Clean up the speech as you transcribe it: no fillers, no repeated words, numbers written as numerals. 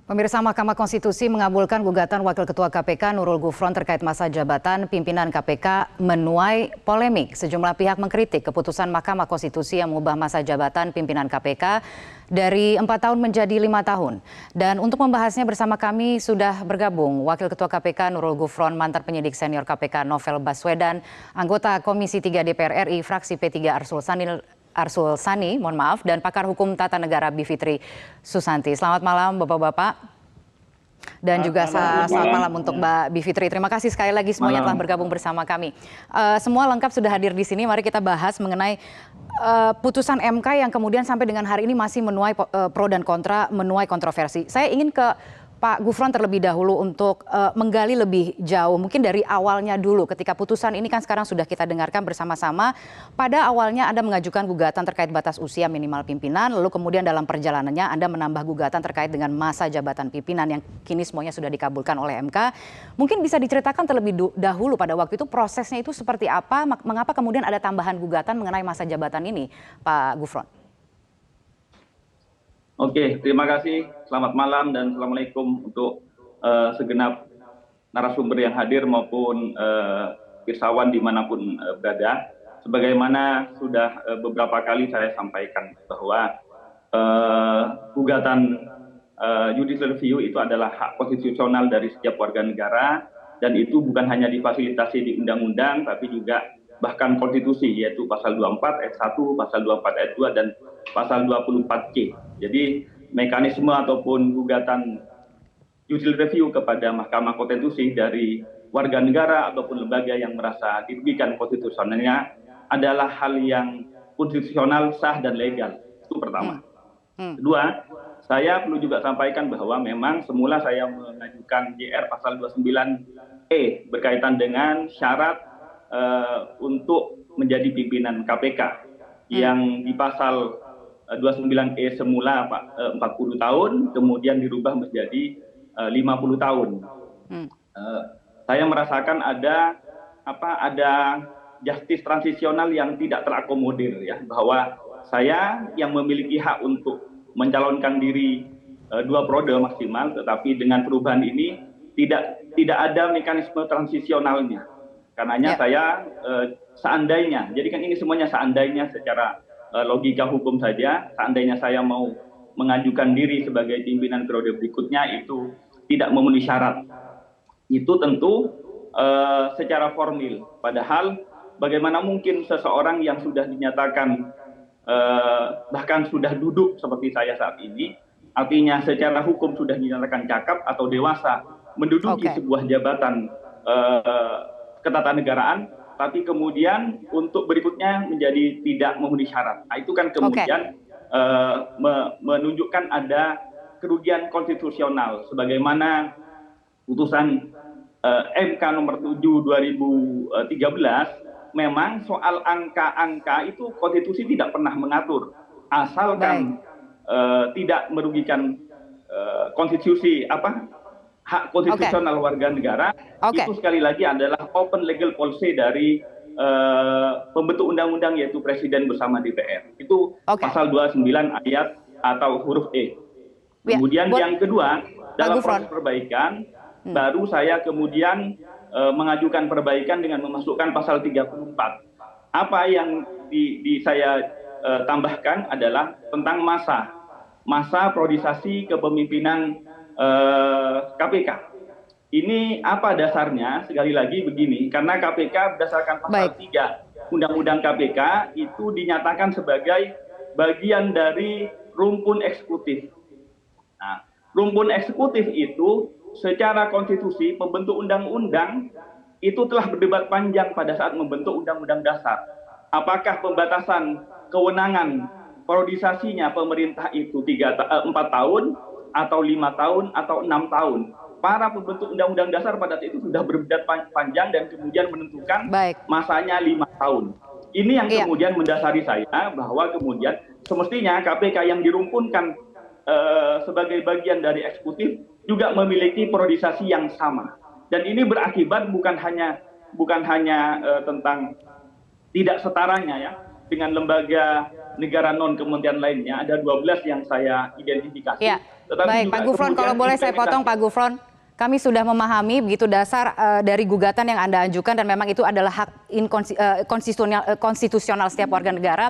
Pemirsa, Mahkamah Konstitusi mengabulkan gugatan Wakil Ketua KPK Nurul Gufron terkait masa jabatan pimpinan KPK menuai polemik. Sejumlah pihak mengkritik keputusan Mahkamah Konstitusi yang mengubah masa jabatan pimpinan KPK dari 4 tahun menjadi 5 tahun. Dan untuk membahasnya bersama kami sudah bergabung Wakil Ketua KPK Nurul Gufron, mantan penyidik senior KPK Novel Baswedan, anggota Komisi 3 DPR RI, fraksi P3 Arsul Sani, mohon maaf, dan pakar hukum tata negara Bivitri Susanti. Selamat malam Bapak-Bapak. Dan juga selamat malam untuk Mbak Bivitri. Terima kasih sekali lagi semuanya telah bergabung bersama kami. Semua lengkap sudah hadir di sini. Mari kita bahas mengenai putusan MK yang kemudian sampai dengan hari ini masih menuai pro dan kontra, menuai kontroversi. Saya ingin ke Pak Gufron terlebih dahulu untuk menggali lebih jauh, mungkin dari awalnya dulu ketika putusan ini kan sekarang sudah kita dengarkan bersama-sama. Pada awalnya Anda mengajukan gugatan terkait batas usia minimal pimpinan, lalu kemudian dalam perjalanannya Anda menambah gugatan terkait dengan masa jabatan pimpinan yang kini semuanya sudah dikabulkan oleh MK. Mungkin bisa diceritakan terlebih dahulu pada waktu itu prosesnya itu seperti apa, mengapa kemudian ada tambahan gugatan mengenai masa jabatan ini, Pak Gufron? Oke, terima kasih. Selamat malam dan Assalamualaikum untuk segenap narasumber yang hadir maupun pirsawan dimanapun berada. Sebagaimana sudah beberapa kali saya sampaikan bahwa gugatan judicial review itu adalah hak konstitusional dari setiap warga negara dan itu bukan hanya difasilitasi di undang-undang tapi juga bahkan konstitusi, yaitu pasal 24 ayat 1, pasal 24 ayat 2 dan pasal 24C. Jadi mekanisme ataupun gugatan judicial review kepada Mahkamah Konstitusi dari warga negara ataupun lembaga yang merasa dirugikan konstitusionalnya adalah hal yang konstitusional, sah dan legal. Itu pertama. Kedua, saya perlu juga sampaikan bahwa memang semula saya mengajukan JR pasal 29E berkaitan dengan syarat untuk menjadi pimpinan KPK yang di pasal 29E semula 40 tahun kemudian dirubah menjadi 50 tahun. Saya merasakan ada justice transisional yang tidak terakomodir ya, bahwa saya yang memiliki hak untuk mencalonkan diri 2 periode maksimal, tetapi dengan perubahan ini tidak ada mekanisme transisionalnya. Karenanya saya seandainya, jadi kan ini semuanya seandainya secara logika hukum saja, seandainya saya mau mengajukan diri sebagai pimpinan periode berikutnya itu tidak memenuhi syarat. Itu tentu secara formil. Padahal bagaimana mungkin seseorang yang sudah dinyatakan bahkan sudah duduk seperti saya saat ini, artinya secara hukum sudah dinyatakan cakap atau dewasa menduduki sebuah jabatan ketatanegaraan, tapi kemudian untuk berikutnya menjadi tidak memenuhi syarat. Nah, itu kan kemudian menunjukkan ada kerugian konstitusional sebagaimana putusan MK nomor 7 2013 memang soal angka-angka itu konstitusi tidak pernah mengatur asalkan tidak merugikan konstitusi hak konstitusional warga negara. Itu sekali lagi adalah open legal policy dari pembentuk undang-undang yaitu Presiden bersama DPR. Itu pasal 29 ayat atau huruf E. Kemudian yang kedua, dalam proses perbaikan baru saya kemudian mengajukan perbaikan dengan memasukkan pasal 34. Apa yang saya tambahkan adalah tentang masa priorisasi kepemimpinan KPK. Ini apa dasarnya? Sekali lagi begini, karena KPK berdasarkan pasal 3 Undang-Undang KPK itu dinyatakan sebagai bagian dari rumpun eksekutif. Nah, rumpun eksekutif itu secara konstitusi pembentuk undang-undang itu telah berdebat panjang pada saat membentuk Undang-Undang Dasar. Apakah pembatasan kewenangan priorisasinya pemerintah itu 4 tahun atau 5 tahun atau 6 tahun. Para pembentuk Undang-Undang Dasar pada saat itu sudah berdebat panjang dan kemudian menentukan masanya 5 tahun. Ini yang kemudian mendasari saya bahwa kemudian semestinya KPK yang dirumpunkan sebagai bagian dari eksekutif juga memiliki priorisasi yang sama. Dan ini berakibat bukan hanya tentang tidak setaranya ya dengan lembaga negara non kementerian lainnya, ada 12 yang saya identifikasi. Baik, Pak Gufron, kalau boleh saya potong, Pak Gufron. Kami sudah memahami begitu dasar dari gugatan yang Anda ajukan dan memang itu adalah hak konstitusional setiap warga negara.